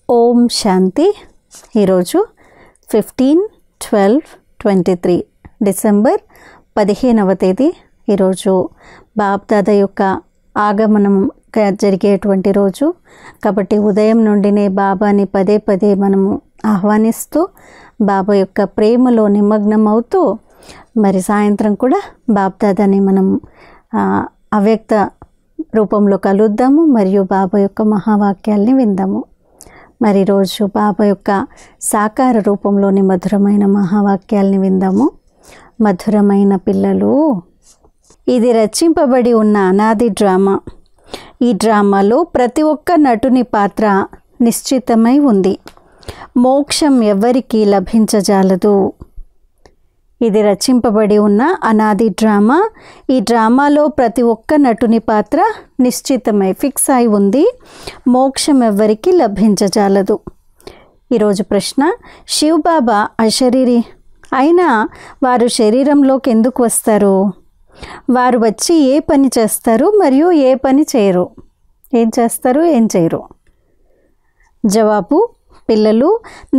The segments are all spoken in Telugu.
ఓం శాంతి. ఈరోజు 15/12/23 డిసెంబర్ 15వ తేదీ. ఈరోజు బాబ్దాదా యొక్క ఆగమనం జరిగేటువంటి రోజు కాబట్టి ఉదయం నుండినే బాబాని పదే పదే మనము ఆహ్వానిస్తూ బాబా యొక్క ప్రేమలో నిమగ్నం అవుతూ మరి సాయంత్రం కూడా బాబ్దాదాని మనం అవ్యక్త రూపంలో కలుద్దాము మరియు బాబా యొక్క మహావాక్యాల్ని విందాము. మరి రోజు బాబా యొక్క సాకార రూపంలోని మధురమైన మహావాక్యాల్ని విందాము. మధురమైన పిల్లలు, ఇది రచింపబడి ఉన్న అనాది డ్రామా. ఈ డ్రామాలో ప్రతి ఒక్క నటుని పాత్ర నిశ్చితమై ఉంది. మోక్షం ఎవ్వరికీ లభించజాలదు. ఇది రచింపబడి ఉన్న అనాది డ్రామా. ఈ డ్రామాలో ప్రతి ఒక్క నటుని పాత్ర నిశ్చితమై ఫిక్స్ అయి ఉంది. మోక్షం ఎవ్వరికీ లభించజాలదు. ఈరోజు ప్రశ్న, శివ్ బాబా అశరీరి అయినా వారు శరీరంలోకి ఎందుకు వస్తారు? వారు వచ్చి ఏ పని చేస్తారు మరియు ఏ పని చేయరు? ఏం చేస్తారు, ఏం చేయరు? జవాబు, పిల్లలు,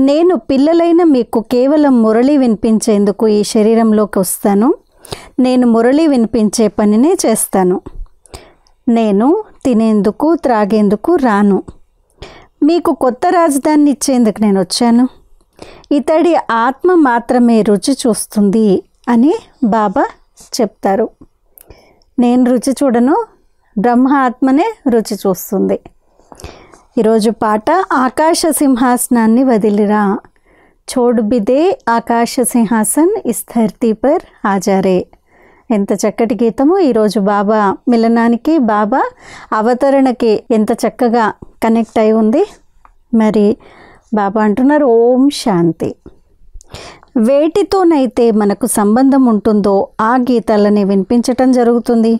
నేను పిల్లలైన మీకు కేవలం మురళి వినిపించేందుకు ఈ శరీరంలోకి వస్తాను. నేను మురళి వినిపించే పనినే చేస్తాను. నేను తినేందుకు త్రాగేందుకు రాను. మీకు కొత్త రాజధానిని ఇచ్చేందుకు నేను వచ్చాను. ఇతడి ఆత్మ మాత్రమే రుచి చూస్తుంది అని బాబా చెప్తారు. నేను రుచి చూడను, బ్రహ్మ ఆత్మనే రుచి చూస్తుంది. ఈరోజు పాట, ఆకాశ సింహాసనాన్ని వదిలిరా, చోడు బిదే ఆకాశ సింహాసన్ ఇస్ ధర్తీ పర్ ఆజారే. ఎంత చక్కటి గీతము. ఈరోజు బాబా మిలనానికి, బాబా అవతరణకి ఎంత చక్కగా కనెక్ట్ అయి ఉంది. మరి బాబా అంటున్నారు, ఓం శాంతి. వేటితోనైతే మనకు సంబంధం ఉంటుందో ఆ గీతాలని వినిపించటం జరుగుతుంది.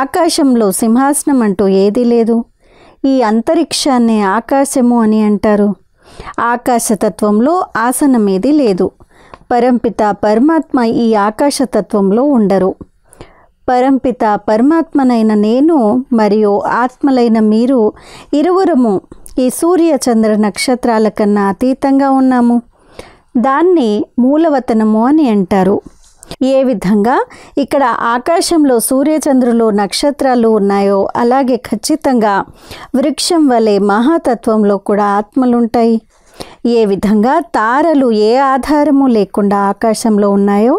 ఆకాశంలో సింహాసనం అంటూ ఏదీ లేదు. ఈ అంతరిక్షాన్ని ఆకాశము అని అంటారు. ఆకాశతత్వంలో ఆసనం ఏది లేదు. పరంపిత పరమాత్మ ఈ ఆకాశతత్వంలో ఉండరు. పరంపిత పరమాత్మనైన నేను మరియు ఆత్మలైన మీరు ఇరువురము ఈ సూర్య చంద్ర నక్షత్రాల కన్నా అతీతంగా ఉన్నాము. దాన్ని మూలవతనము అని అంటారు. ఏ విధంగా ఇక్కడ ఆకాశంలో సూర్యచంద్రులు నక్షత్రాలు ఉన్నాయో అలాగే ఖచ్చితంగా వృక్షం వలె మహాతత్వంలో కూడా ఆత్మలుంటాయి. ఏ విధంగా తారలు ఏ ఆధారము లేకుండా ఆకాశంలో ఉన్నాయో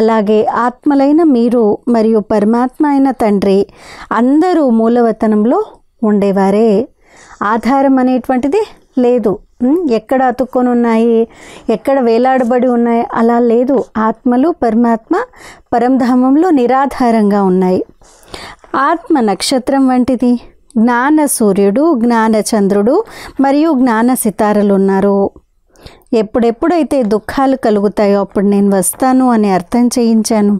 అలాగే ఆత్మలైన మీరు మరియు పరమాత్మ అయిన తండ్రి అందరూ మూలవతనంలో ఉండేవారే. ఆధారం అనేటువంటిది లేదు. ఎక్కడ అతుక్కొని ఉన్నాయి, ఎక్కడ వేలాడబడి ఉన్నాయి అలా లేదు. ఆత్మలు పరమాత్మ పరంధామంలో నిరాధారంగా ఉన్నాయి. ఆత్మ నక్షత్రం వంటిది. జ్ఞాన సూర్యుడు, జ్ఞాన చంద్రుడు మరియు జ్ఞాన సితారలు ఉన్నారు. ఎప్పుడెప్పుడైతే దుఃఖాలు కలుగుతాయో అప్పుడు నేను వస్తాను అని అర్థం చేయించాను.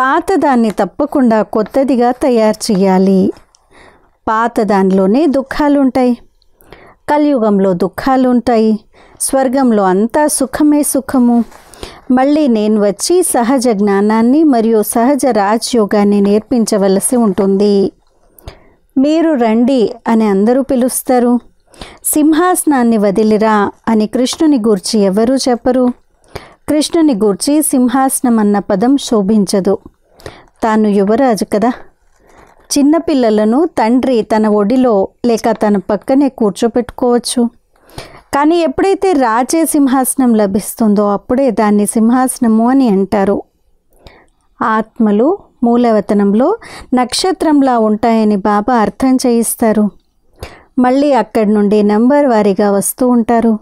పాతదాన్ని తప్పకుండా కొత్తదిగా తయారు చేయాలి. పాత దానిలోనే దుఃఖాలు ఉంటాయి. కలియుగంలో దుఃఖాలు ఉంటాయి. స్వర్గంలో అంతా సుఖమే సుఖము. మళ్ళీ నేను వచ్చి సహజ జ్ఞానాన్ని మరియు సహజ రాజయోగాన్ని నేర్పించవలసి ఉంటుంది. మీరు రండి అని అందరూ పిలుస్తారు. సింహాసనాన్ని వదిలిరా అని కృష్ణుని గూర్చి ఎవరూ చెప్పరు. కృష్ణుని గూర్చి సింహాసనం అన్న పదం శోభించదు. తాను యువరాజు కదా. చిన్నపిల్లలను తండ్రి తన ఒడిలో లేక తన పక్కనే కూర్చోపెట్టుకోవచ్చు. కానీ ఎప్పుడైతే రాజే సింహాసనం లభిస్తుందో అప్పుడే దాన్ని సింహాసనము అని అంటారు. ఆత్మలు మూలవతనంలో నక్షత్రంలా ఉంటాయని బాబా అర్థం చేయిస్తారు. మళ్ళీ అక్కడి నుండి నంబర్ వారీగా వస్తూ ఉంటారు.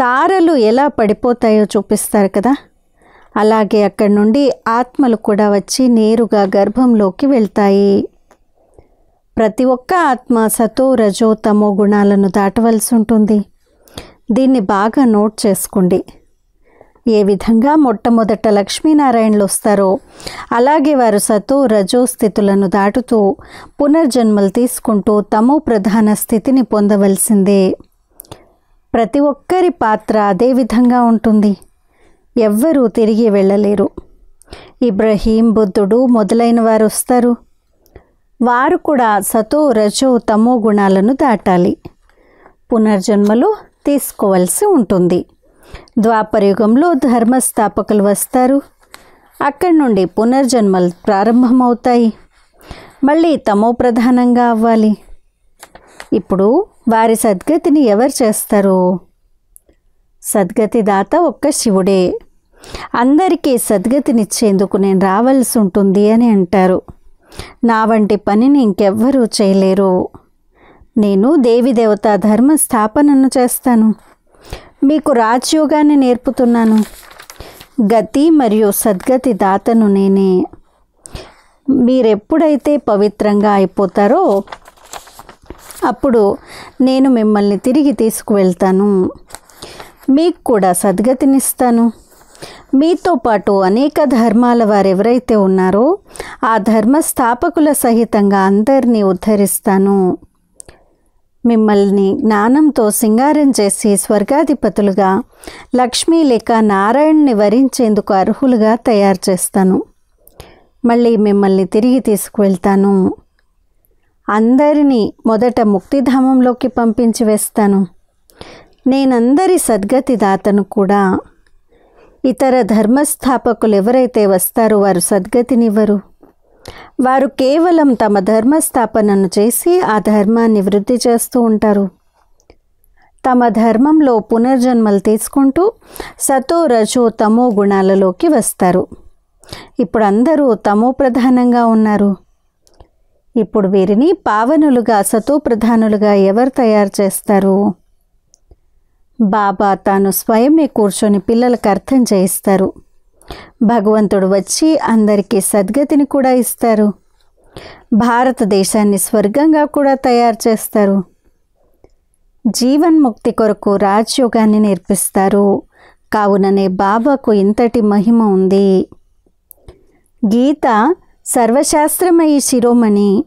తారలు ఎలా పడిపోతాయో చూపిస్తారు కదా. అలాగే అక్కడి నుండి ఆత్మలు కూడా వచ్చి నేరుగా గర్భంలోకి వెళ్తాయి. ప్రతి ఒక్క ఆత్మ సతో రజో తమో గుణాలను దాటవలసి ఉంటుంది. దీన్ని బాగా నోట్ చేసుకోండి. ఏ విధంగా మొట్టమొదట లక్ష్మీనారాయణలు వస్తారో అలాగే వారు సతో రజో స్థితులను దాటుతూ పునర్జన్మలు తీసుకుంటూ తమో ప్రధాన స్థితిని పొందవలసిందే. ప్రతి ఒక్కరి పాత్ర అదే విధంగా ఉంటుంది. ఎవ్వరూ తిరిగి వెళ్ళలేరు. ఇబ్రహీం, బుద్ధుడు మొదలైన వారు వస్తారు. వారు కూడా సతో రజో తమో గుణాలను దాటాలి. పునర్జన్మలు తీసుకోవాల్సి ఉంటుంది. ద్వాపరయుగంలో ధర్మస్థాపకులు వస్తారు. అక్కడి నుండి పునర్జన్మలు ప్రారంభమవుతాయి. మళ్ళీ తమో ప్రధానంగా అవ్వాలి. ఇప్పుడు వారి సద్గతిని ఎవరు చేస్తారు? సద్గతి దాత ఒక్క శివుడే. అందరికీ సద్గతినిచ్చేందుకు నేను రావాల్సి ఉంటుంది అని అంటారు. నా వంటి పనిని ఇంకెవ్వరూ చేయలేరు. నేను దేవతా ధర్మ స్థాపనను చేస్తాను. మీకు రాజయోగాన్ని నేర్పుతున్నాను. గతి మరియు సద్గతి దాతను నేనే. మీరెప్పుడైతే పవిత్రంగా అయిపోతారో అప్పుడు నేను మిమ్మల్ని తిరిగి తీసుకువెళ్తాను. మీకు కూడా సద్గతినిస్తాను. మీతో పాటు అనేక ధర్మాల వారెవరైతే ఉన్నారో ఆ ధర్మస్థాపకుల సహితంగా అందరినీ ఉద్ధరిస్తాను. మిమ్మల్ని జ్ఞానంతో సింగారం చేసి స్వర్గాధిపతులుగా లక్ష్మీ లేక నారాయణ్ని వరించేందుకు అర్హులుగా తయారు చేస్తాను. మళ్ళీ మిమ్మల్ని తిరిగి తీసుకువెళ్తాను. అందరినీ మొదట ముక్తిధామంలోకి పంపించి వేస్తాను. నేనందరి సద్గతి దాతను కూడా. ఇతర ధర్మస్థాపకులు ఎవరైతే వస్తారో వారు సద్గతినివ్వరు. వారు కేవలం తమ ధర్మస్థాపనను చేసి ఆ ధర్మాన్ని వృద్ధి చేస్తూ ఉంటారు. తమ ధర్మంలో పునర్జన్మలు తీసుకుంటూ సతో రజో తమో గుణాలలోకి వస్తారు. ఇప్పుడు అందరూ తమో ప్రధానంగా ఉన్నారు. ఇప్పుడు వీరిని పావనులుగా సతో ప్రధానులుగా ఎవరు తయారు చేస్తారు? బాబా తాను స్వయమే కూర్చొని పిల్లలకు అర్థం చేయిస్తారు. భగవంతుడు వచ్చి అందరికీ సద్గతిని కూడా ఇస్తారు. భారతదేశాన్ని స్వర్గంగా కూడా తయారు చేస్తారు. జీవన్ముక్తి కొరకు రాజయోగాన్ని నేర్పిస్తారు. కావుననే బాబాకు ఇంతటి మహిమ ఉంది. గీత సర్వశాస్త్రమయి శిరోమణి.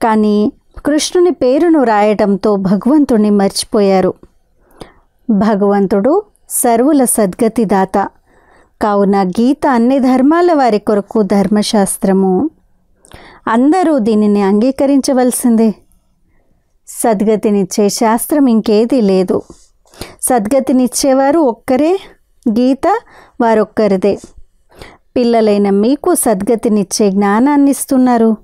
కానీ కృష్ణుని పేరును రాయడంతో భగవంతుడిని మర్చిపోయారు. భగవంతుడు సర్వుల సద్గతి దాత. కావున గీత అన్ని ధర్మాల వారి కొరకు ధర్మశాస్త్రము. అందరూ దీనిని అంగీకరించవలసిందే. సద్గతినిచ్చే శాస్త్రం ఇంకేదీ లేదు. సద్గతినిచ్చేవారు ఒక్కరే. గీత వారొక్కరిదే. పిల్లలైన మీకు సద్గతినిచ్చే జ్ఞానాన్ని ఇస్తున్నారు.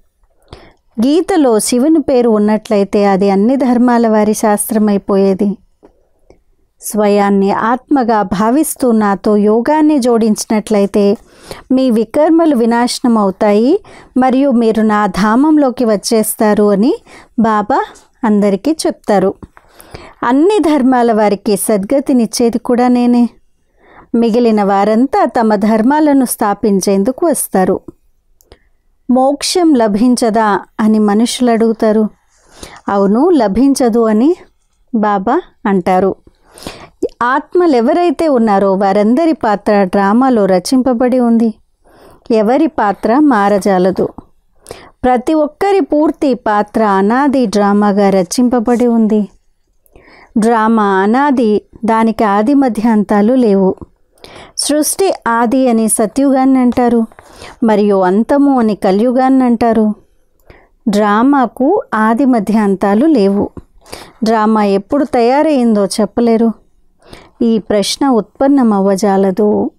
గీతలో శివుని పేరు ఉన్నట్లయితే అది అన్ని ధర్మాల వారి శాస్త్రమైపోయేది. స్వయాన్ని ఆత్మగా భావిస్తూ నాతో యోగాన్ని జోడించినట్లయితే మీ వికర్మలు వినాశనం అవుతాయి మరియు మీరు నా ధామంలోకి వచ్చేస్తారు అని బాబా అందరికీ చెప్తారు. అన్ని ధర్మాల వారికి సద్గతినిచ్చేది కూడా నేనే. మిగిలిన వారంతా తమ ధర్మాలను స్థాపించేందుకు వస్తారు. మోక్షం లభించదా అని మనుషులు అడుగుతారు. అవును, లభించదు అని బాబా అంటారు. ఆత్మలు ఎవరైతే ఉన్నారో వారందరి పాత్ర డ్రామాలో రచింపబడి ఉంది. ఎవరి పాత్ర మారజాలదు. ప్రతి ఒక్కరి పూర్తి పాత్ర అనాది డ్రామాగా రచింపబడి ఉంది. డ్రామా అనాది, దానికి ఆది మధ్యాంతాలు లేవు. సృష్టి ఆది అని సత్యుగాన్ని అంటారు, మరియు అంతము అని కలియుగాన్ని అంటారు. డ్రామాకు ఆది మధ్యాంతాలు లేవు. డ్రామా ఎప్పుడు తయారైందో చెప్పలేరు. ఈ ప్రశ్న ఉత్పన్నమవ్వజాలదు.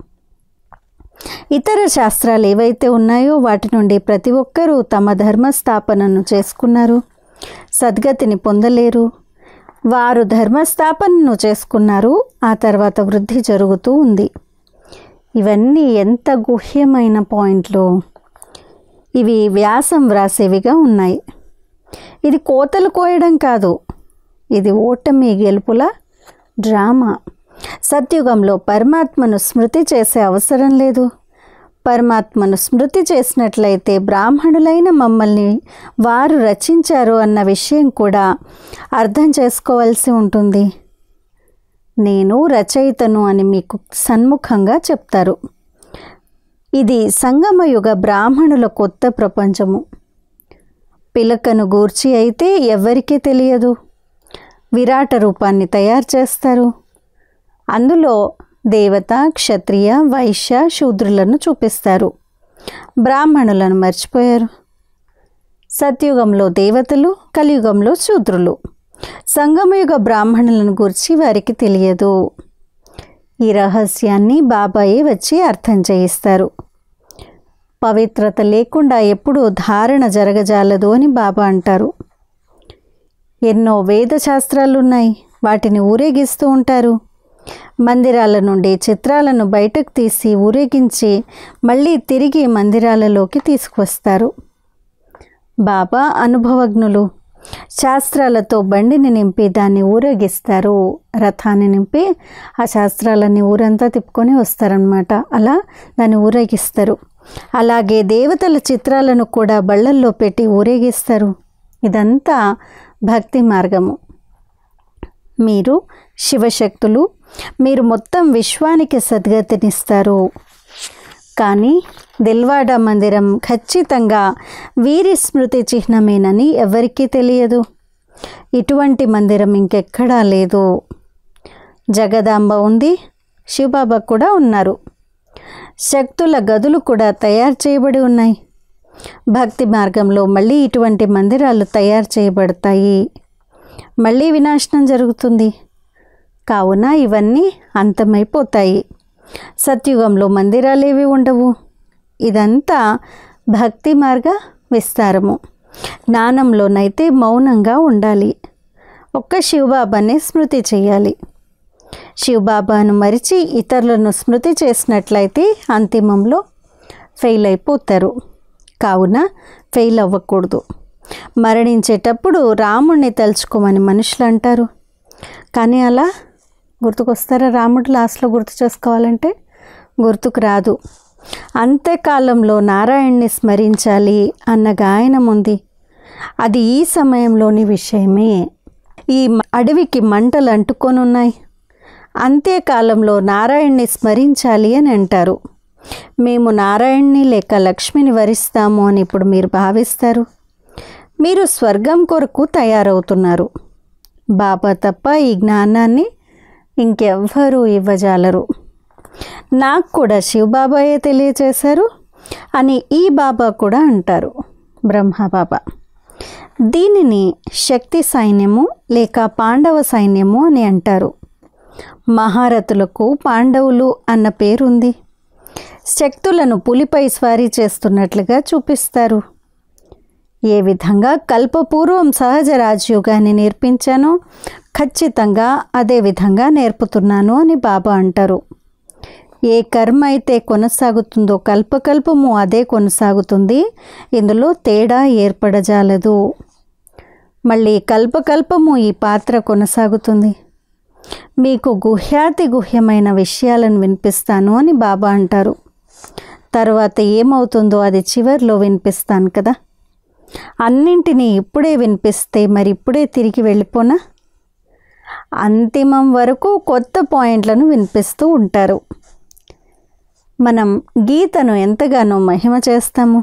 ఇతర శాస్త్రాలు ఏవైతే ఉన్నాయో వాటి నుండి ప్రతి ఒక్కరూ తమ ధర్మస్థాపనను చేసుకున్నారు. సద్గతిని పొందలేరు. వారు ధర్మస్థాపనను చేసుకున్నారు. ఆ తర్వాత వృద్ధి జరుగుతూ ఉంది. ఇవన్నీ ఎంత గుహ్యమైన పాయింట్లు. ఇవి వ్యాసం వ్రాసేవిగా ఉన్నాయి. ఇది కోతలు కోయడం కాదు. ఇది ఓటమి గెలుపుల డ్రామా. సత్యుగంలో పరమాత్మను స్మృతి చేసే అవసరం లేదు. పరమాత్మను స్మృతి చేసినట్లయితే బ్రాహ్మణులైన మమ్మల్ని వారు రచించారు అన్న విషయం కూడా అర్థం చేసుకోవాల్సి ఉంటుంది. నేను రచయితను అని మీకు సన్ముఖంగా చెప్తారు. ఇది సంగమయుగ బ్రాహ్మణుల కొత్త ప్రపంచము. పిలకను గూర్చి అయితే ఎవ్వరికీ తెలియదు. విరాట రూపాన్ని తయారు చేస్తారు. అందులో దేవత, క్షత్రియ, వైశ్య, శూద్రులను చూపిస్తారు. బ్రాహ్మణులను మర్చిపోయారు. సత్యుగంలో దేవతలు, కలియుగంలో శూద్రులు. సంగమయుగ బ్రాహ్మణులను గురించి వారికి తెలియదు. ఈ రహస్యాన్ని బాబాయే వచ్చి అర్థం చేయిస్తారు. పవిత్రత లేకుండా ఎప్పుడూ ధారణ జరగజాలదు అని బాబా అంటారు. ఎన్నో వేద శాస్త్రాలున్నాయి, వాటిని ఊరేగిస్తూ ఉంటారు. మందిరాల నుండి చిత్రాలను బయటకు తీసి ఊరేగించి మళ్ళీ తిరిగి మందిరాలలోకి తీసుకువస్తారు. బాబా అనుభవజ్ఞులు. శాస్త్రాలతో బండిని నింపి దాన్ని ఊరేగిస్తారు. రథాన్ని నింపి ఆ శాస్త్రాలన్నీ ఊరంతా తిప్పుకొని వస్తారనమాట. అలా దాన్ని ఊరేగిస్తారు. అలాగే దేవతల చిత్రాలను కూడా బళ్ళల్లో పెట్టి ఊరేగిస్తారు. ఇదంతా భక్తి మార్గము. మీరు శివశక్తులు, మీరు మొత్తం విశ్వానికి సద్గతినిస్తారు. కానీ దిల్వాడా మందిరం ఖచ్చితంగా వీరి స్మృతి చిహ్నమేనని ఎవరికీ తెలియదు. ఇటువంటి మందిరం ఇంకెక్కడా లేదు. జగదాంబ ఉంది, శివబాబా కూడా ఉన్నారు. శక్తుల గదులు కూడా తయారు చేయబడి ఉన్నాయి. భక్తి మార్గంలో మళ్ళీ ఇటువంటి మందిరాలు తయారు చేయబడతాయి. మళ్ళీ వినాశనం జరుగుతుంది. కావున ఇవన్నీ అంతమైపోతాయి. సత్యుగంలో మందిరాలేవి ఉండవు. ఇదంతా భక్తి మార్గ విస్తారము. జ్ఞానంలోనైతే మౌనంగా ఉండాలి. ఒక్క శివబాబానే స్మృతి చేయాలి. శివబాబాను మరిచి ఇతరులను స్మృతి చేసినట్లయితే అంతిమంలో ఫెయిల్ అయిపోతారు. కావున ఫెయిల్ అవ్వకూడదు. మరణించేటప్పుడు రాముడిని తలుచుకోమని మనుషులు అంటారు. కానీ అలా గుర్తుకొస్తారా? రాముడు లాస్ట్లో గుర్తు చేసుకోవాలంటే గుర్తుకు రాదు. అంత్యకాలంలో నారాయణ్ణి స్మరించాలి అన్న గాయనం ఉంది. అది ఈ సమయంలోని విషయమే. ఈ అడవికి మంటలు అంటుకొని ఉన్నాయి. అంత్యకాలంలో నారాయణ్ణి స్మరించాలి అని అంటారు. మేము నారాయణ్ణి లేక లక్ష్మిని వరిస్తాము అని ఇప్పుడు మీరు భావిస్తారు. మీరు స్వర్గం కొరకు తయారవుతున్నారు. బాబా తప్ప ఈ జ్ఞానాన్ని ఇంకెవ్వరూ ఇవ్వజాలరు. నాకు కూడా శివబాబాయే తెలియచేశారు అని ఈ బాబా కూడా అంటారు, బ్రహ్మబాబా. దీనిని శక్తి సైన్యము లేక పాండవ సైన్యము అని అంటారు. మహారథులకు పాండవులు అన్న పేరుంది. శక్తులను పులిపై స్వారీ చేస్తున్నట్లుగా చూపిస్తారు. ఏ విధంగా కల్పపూర్వం సహజ రాజయోగాన్ని నేర్పించానో ఖచ్చితంగా అదే విధంగా నేర్పుతున్నాను అని బాబా అంటారు. ఏ కర్మ అయితే కొనసాగుతుందో కల్పకల్పము అదే కొనసాగుతుంది. ఇందులో తేడా ఏర్పడజాలదు. మళ్ళీ కల్పకల్పము ఈ పాత్ర కొనసాగుతుంది. మీకు గుహ్యాతి గుహ్యమైన విషయాలను వినిపిస్తాను అని బాబా అంటారు. తర్వాత ఏమవుతుందో అది చివర్లో వినిపిస్తాను కదా. అన్నింటినీ ఇప్పుడే వినిపిస్తే మరి ఇప్పుడే తిరిగి వెళ్ళిపోనా? అంతిమం వరకు కొత్త పాయింట్లను వినిపిస్తూ ఉంటారు. మనం గీతను ఎంతగానో మహిమ చేస్తాము.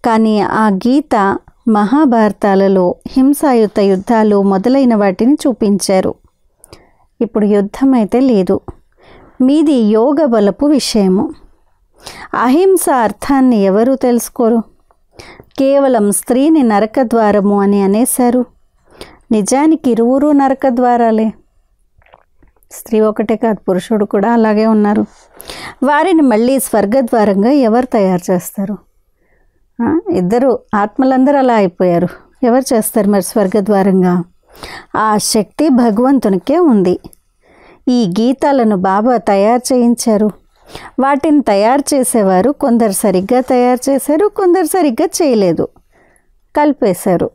కానీ ఆ గీత మహాభారతాలలో హింసాయుత యుద్ధాలు మొదలైన వాటిని చూపించారు. ఇప్పుడు యుద్ధం అయితే లేదు. మీది యోగ బలపు విషయము. అహింస అర్థాన్ని ఎవరూ తెలుసుకోరు. కేవలం స్త్రీని నరకద్వారము అని అనేశారు. నిజానికి ఇరువురు నరకద్వారాలే. స్త్రీ ఒకటే కాదు, పురుషుడు కూడా అలాగే ఉన్నారు. వారిని మళ్ళీ స్వర్గద్వారంగా ఎవరు తయారు చేస్తారు? ఇద్దరు ఆత్మలందరూ అలా అయిపోయారు. ఎవరు చేస్తారు మరి స్వర్గద్వారంగా? ఆ శక్తి భగవంతునికే ఉంది. ఈ గీతాలను బాబా తయారు చేయించారు. వాటిని తయారు చేసేవారు కొందరు సరిగ్గా తయారు చేశారు, కొందరు సరిగ్గా చేయలేదు, కలిపేశారు.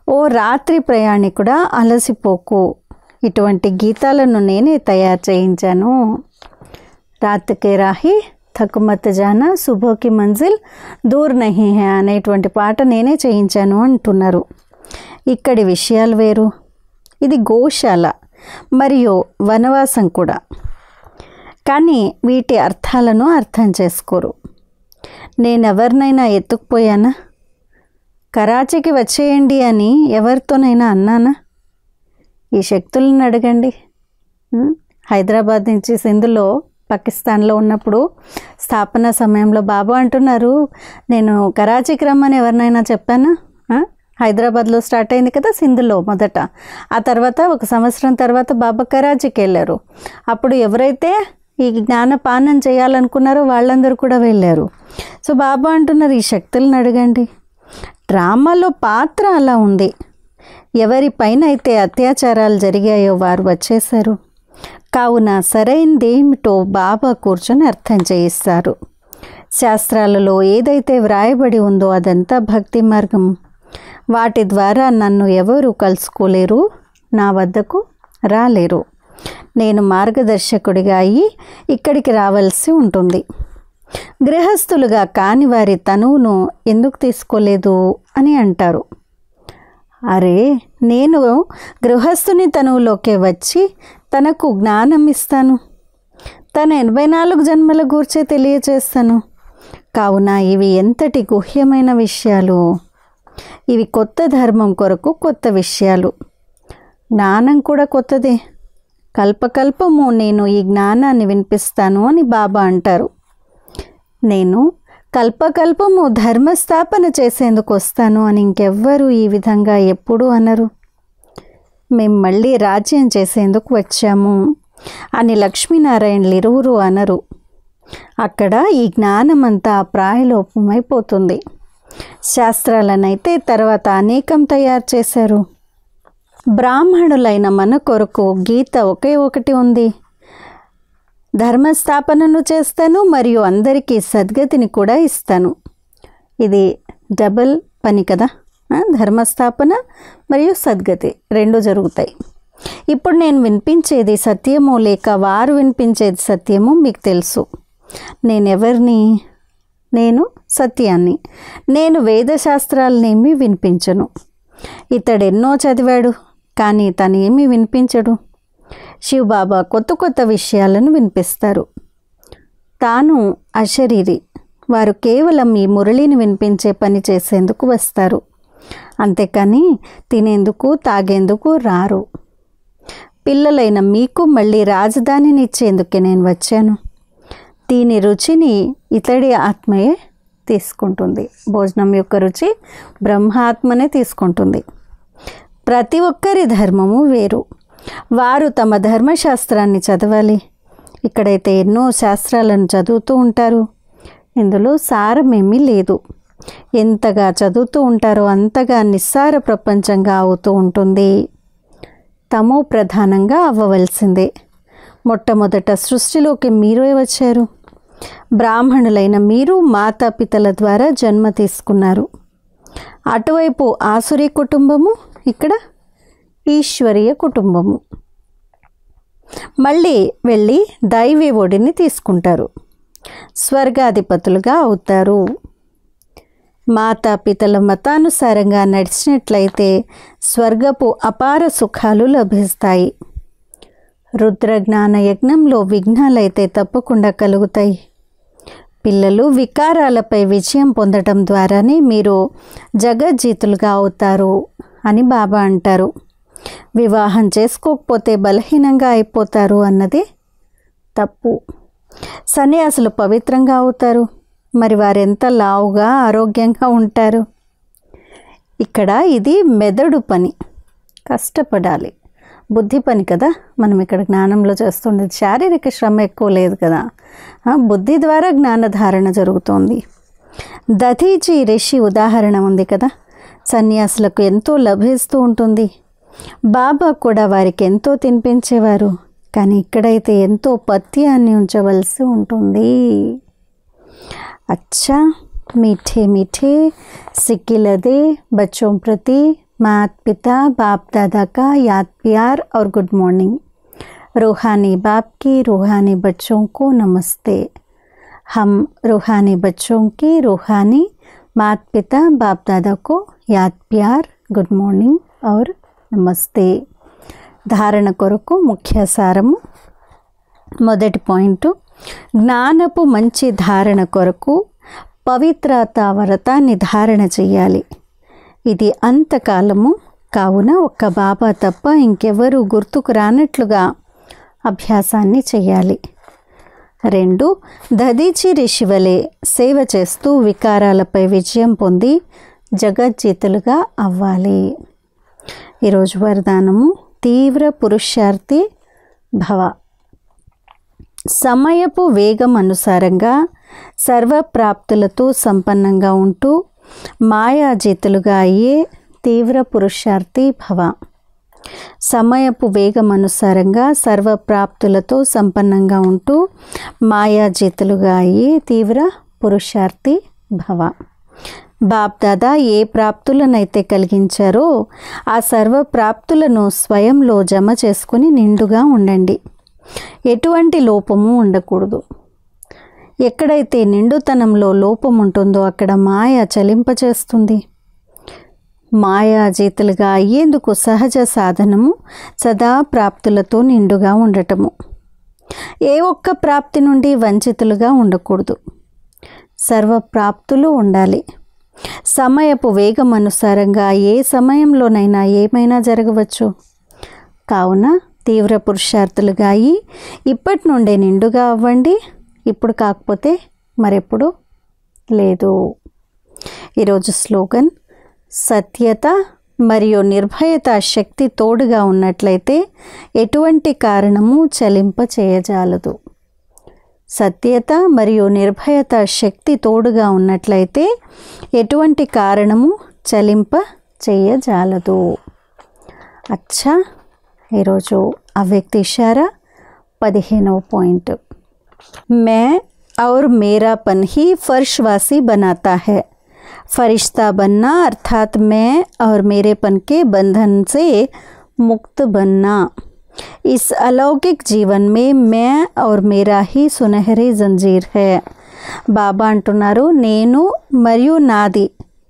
ఓ రాత్రి ప్రయాణికుడా అలసిపోకు, ఇటువంటి గీతాలను నేనే తయారు చేయించాను. రాత్కే రాహి థకుమత్ జానా సుబోకి మంజిల్ దూర్ నహీ హై అనేటువంటి పాట నేనే చేయించాను అంటున్నారు. ఇక్కడి విషయాలు వేరు. ఇది గోశాల మరియు వనవాసం కూడా. కానీ వీటి అర్థాలను అర్థం చేసుకోరు. నేనెవరినైనా ఎత్తుకుపోయానా? కరాచీకి వచ్చేయండి అని ఎవరితోనైనా అన్నానా? ఈ శక్తులను అడగండి. హైదరాబాద్ నుంచి సింధులో పాకిస్తాన్లో ఉన్నప్పుడు స్థాపన సమయంలో బాబా అంటున్నారు, నేను కరాచీకి రమ్మని ఎవరినైనా చెప్పానా? హైదరాబాద్లో స్టార్ట్ అయింది కదా, సింధులో మొదట. ఆ తర్వాత 1 సంవత్సరం తర్వాత బాబా కరాచీకి వెళ్ళారు. అప్పుడు ఎవరైతే ఈ జ్ఞానపానం చేయాలనుకున్నారో వాళ్ళందరూ కూడా వెళ్ళారు. సో బాబా అంటున్నారు, ఈ శక్తులను అడగండి. డ్రామాలో పాత్ర అలా ఉంది. ఎవరిపైన అయితే అత్యాచారాలు జరిగాయో వారు వచ్చేశారు. కావున సరైనదేమిటో బాబా కూర్చొని అర్థం చేయిస్తారు. శాస్త్రాలలో ఏదైతే వ్రాయబడి ఉందో అదంతా భక్తి మార్గం. వాటి ద్వారా నన్ను ఎవరు కలుసుకోలేరు, నా వద్దకు రాలేరు. నేను మార్గదర్శకుడిగా అయ్యి ఇక్కడికి రావాల్సి ఉంటుంది. గృహస్థులుగా కాని వారి తనువును ఎందుకు తీసుకోలేదు అని అంటారు. అరే, నేను గృహస్థుని తనువులోకే వచ్చి తనకు జ్ఞానం ఇస్తాను, తన 84 జన్మల గూర్చే తెలియచేస్తాను. కావున ఇవి ఎంతటి గుహ్యమైన విషయాలు. ఇవి కొత్త ధర్మం కొరకు కొత్త విషయాలు. జ్ఞానం కూడా కొత్తదే. కల్పకల్పము నేను ఈ జ్ఞానాన్ని వినిపిస్తాను అని బాబా అంటారు. నేను కల్పకల్పము ధర్మస్థాపన చేసేందుకు వస్తాను అని ఇంకెవ్వరూ ఈ విధంగా ఎప్పుడూ అనరు. మేము మళ్ళీ రాజ్యం చేసేందుకు వచ్చాము అని లక్ష్మీనారాయణలు ఇరువురు అనరు. అక్కడ ఈ జ్ఞానమంతా ప్రాయలోపమైపోతుంది. శాస్త్రాలనైతే తర్వాత అనేకం తయారు చేశారు. బ్రాహ్మణులైన మన కొరకు గీత ఒకే ఒకటి ఉంది. ధర్మస్థాపనను చేస్తాను మరియు అందరికీ సద్గతిని కూడా ఇస్తాను. ఇది డబుల్ పని కదా. ధర్మస్థాపన మరియు సద్గతి 2 జరుగుతాయి. ఇప్పుడు నేను వినిపించేది సత్యము లేక వారు వినిపించేది సత్యము మీకు తెలుసు. నేనెవరిని? నేను సత్యాన్ని. నేను వేదశాస్త్రాలనేమీ వినిపించను. ఇతడు ఎన్నో చదివాడు కానీ తను ఏమీ వినిపించడు. శివబాబా కొత్త కొత్త విషయాలను వినిపిస్తారు. తాను అశరీరి. వారు కేవలం ఈ మురళిని వినిపించే పని చేసేందుకు వస్తారు, అంతేకాని తినేందుకు తాగేందుకు రారు. పిల్లలైన మీకు మళ్ళీ రాజధానిని ఇచ్చేందుకే నేను వచ్చాను. దీని రుచిని ఇతడి ఆత్మయే తీసుకుంటుంది. భోజనం యొక్క రుచి బ్రహ్మాత్మనే తీసుకుంటుంది. ప్రతి ఒక్కరి ధర్మము వేరు. వారు తమ ధర్మశాస్త్రాన్ని చదవాలి. ఇక్కడైతే ఎన్నో శాస్త్రాలను చదువుతూ ఉంటారు. ఇందులో సారమేమీ లేదు. ఎంతగా చదువుతూ ఉంటారో అంతగా నిస్సార ప్రపంచంగా అవుతూ ఉంటుంది. తమో ప్రధానంగా అవ్వవలసిందే. మొట్టమొదట సృష్టిలోకి మీరే వచ్చారు. బ్రాహ్మణులైన మీరు మాతాపితల ద్వారా జన్మ తీసుకున్నారు. అటువైపు ఆసురీ కుటుంబము, ఇక్కడ ఈశ్వరీయ కుటుంబము. మళ్ళీ వెళ్ళి దైవీ ఒడిని తీసుకుంటారు. స్వర్గాధిపతులుగా అవుతారు. మాతాపితల మతానుసారంగా నడిచినట్లయితే స్వర్గపు అపార సుఖాలు లభిస్తాయి. రుద్రజ్ఞాన యజ్ఞంలో విఘ్నాలైతే తప్పకుండా కలుగుతాయి. పిల్లలు వికారాలపై విజయం పొందడం ద్వారానే మీరు జగజ్జీతులుగా అవుతారు అని బాబా అంటారు. వివాహం చేసుకోకపోతే బలహీనంగా అయిపోతారు అన్నది తప్పు. సన్యాసులు పవిత్రంగా అవుతారు. మరి వారెంత లావుగా ఆరోగ్యంగా ఉంటారు. ఇక్కడ ఇది మెదడు పని, కష్టపడాలి. బుద్ధి పని కదా మనం ఇక్కడ జ్ఞానంలో చేస్తుండేది. శారీరక శ్రమ ఎక్కువ లేదు కదా. బుద్ధి ద్వారా జ్ఞానధారణ జరుగుతోంది. దధీచి రిషి ఉదాహరణ ఉంది కదా. సన్యాసులకు ఎంతో లభిస్తూ ఉంటుంది. బాబా కూడా వారికి ఎంతో తినిపించేవారు. కానీ ఇక్కడైతే ఎంతో పథ్యాన్ని ఉంచవలసి ఉంటుంది. अच्छा मीठे मीठे सिक्के लदे बच्चों प्रति माता पिता बाप दादा का याद प्यार और गुड मॉर्निंग। रूहानी बाप की रूहानी बच्चों को नमस्ते। हम रूहानी बच्चों की रूहानी माता पिता बाप दादा को याद प्यार गुड मॉर्निंग और नमस्ते। धारण కొరకు ముఖ్య సారము. మొదటి పాయింట్, జ్ఞానపు మంచి ధారణ కొరకు పవిత్రత వ్రతాన్ని ధారణ చేయాలి. ఇది అంతకాలము కావున ఒక్క బాబా తప్ప ఇంకెవరూ గుర్తుకు రానట్లుగా అభ్యాసాన్ని చేయాలి. 2, దధీచి రిషి వలె సేవ చేస్తూ వికారాలపై విజయం పొంది జగజ్జీతులుగా అవ్వాలి. ఈరోజు వరదానము తీవ్ర పురుషార్థి భవ. సమయపు వేగం అనుసారంగా సర్వప్రాప్తులతో సంపన్నంగా ఉంటూ మాయాజీతులుగా అయ్యే తీవ్ర పురుషార్థి భవ. సమయపు వేగం అనుసారంగా సర్వప్రాప్తులతో సంపన్నంగా ఉంటూ మాయాజీతులుగా అయ్యే తీవ్ర పురుషార్థి భవ. బాప్దాదా ఏ ప్రాప్తులనైతే కలిగించారో ఆ సర్వప్రాప్తులను స్వయంలో జమ చేసుకుని నిండుగా ఉండండి. ఎటువంటి లోపము ఉండకూడదు. ఎక్కడైతే నిండుతనంలో లోపం ఉంటుందో అక్కడ మాయ చలింపచేస్తుంది. మాయాజీతులుగా అయ్యేందుకు సహజ సాధనము సదా ప్రాప్తులతో నిండుగా ఉండటము. ఏ ఒక్క ప్రాప్తి నుండి వంచితులుగా ఉండకూడదు. సర్వప్రాప్తులు ఉండాలి. సమయపు వేగం అనుసారంగా ఏ సమయంలోనైనా ఏమైనా జరగవచ్చు. కావున తీవ్ర పురుషార్థులుగా అయ్యి ఇప్పటి నుండే నిండుగా అవ్వండి. ఇప్పుడు కాకపోతే మరెప్పుడు లేదు. ఈరోజు స్లోగన్ సత్యత మరియు నిర్భయత శక్తి తోడుగా ఉన్నట్లయితే ఎటువంటి కారణము చలింప చేయజాలదు. సత్యత మరియు నిర్భయత శక్తి తోడుగా ఉన్నట్లయితే ఎటువంటి కారణము చలింప చేయజాలదు. అచ్చా, ఈరోజు అవ్యక్తి ఇషారా 15వ పాయింట్. मैं और मेरापन ही फर्शवासी बनाता है. फरिश्ता बनना अर्थात मैं और मेरेपन के बंधन से मुक्त बनना. इस अलौकिक जीवन में मैं और मेरा ही सुनहरी जंजीर है. బాబా అంటున్నారు, నేను మరియు నాది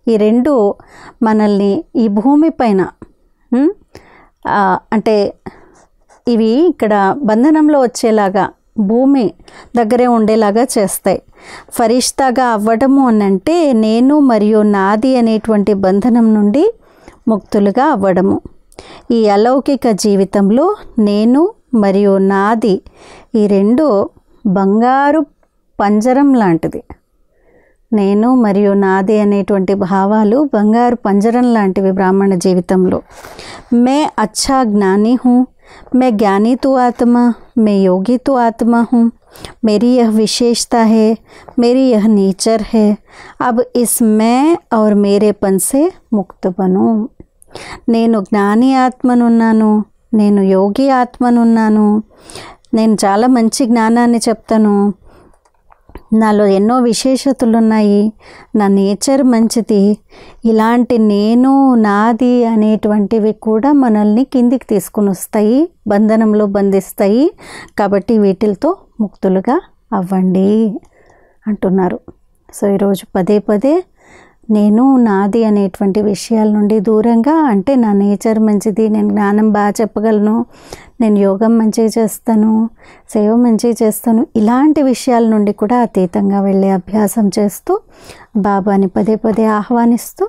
ఈ రెండు మనల్ని ఈ భూమిపైన అంటే ఇవి ఇక్కడ బంధనంలో వచ్చేలాగా భూమి దగ్గరే ఉండేలాగా చేస్తాయి. ఫరిష్తాగా అవ్వడము అనంటే నేను మరియు నాది అనేటువంటి బంధనం నుండి ముక్తులుగా అవ్వడము. ఈ అలౌకిక జీవితంలో నేను మరియు నాది ఈ రెండు బంగారు పంజరం లాంటిది. నేను మరియు నాది అనేటువంటి భావాలు బంగారు పంజరం లాంటివి బ్రాహ్మణ జీవితంలో. మే అచ్చా జ్ఞాని హూ, मैं ज्ञानी तो आत्मा, मैं योगी तो आत्मा हूँ. मेरी यह विशेषता है, मेरी यह नेचर है. अब इस मैं और मेरेपन से मुक्त बनो. నేను జ్ఞాని ఆత్మనున్నాను, నేను యోగి ఆత్మనున్నాను, నేను చాలా మంచి జ్ఞానాన్ని చెప్తాను, నాలో ఎన్నో విశేషతలు ఉన్నాయి, నా నేచర్ మంచిది. ఇలాంటి నేను నాది అనేటువంటివి కూడా మనల్ని కిందికి తీసుకుని వస్తాయి, బంధనంలో బంధిస్తాయి. కాబట్టి వీటితో ముక్తులుగా అవ్వండి అంటున్నారు. సో ఈరోజు పదే పదే నేను నాది అనేటువంటి విషయాల నుండి దూరంగా, అంటే నా నేచర్ మంచిది, నేను జ్ఞానం బాగా చెప్పగలను, నేను యోగం మంచిగా చేస్తాను, సేవ మంచిగా చేస్తాను, ఇలాంటి విషయాల నుండి కూడా అతీతంగా వెళ్ళే అభ్యాసం చేస్తూ బాబాని పదే పదే ఆహ్వానిస్తూ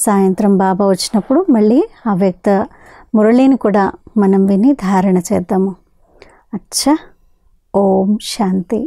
సాయంత్రం బాబా వచ్చినప్పుడు మళ్ళీ అవ్యక్త మురళిని కూడా మనం విని ధారణ చేద్దాము. అచ్చా, ఓం శాంతి.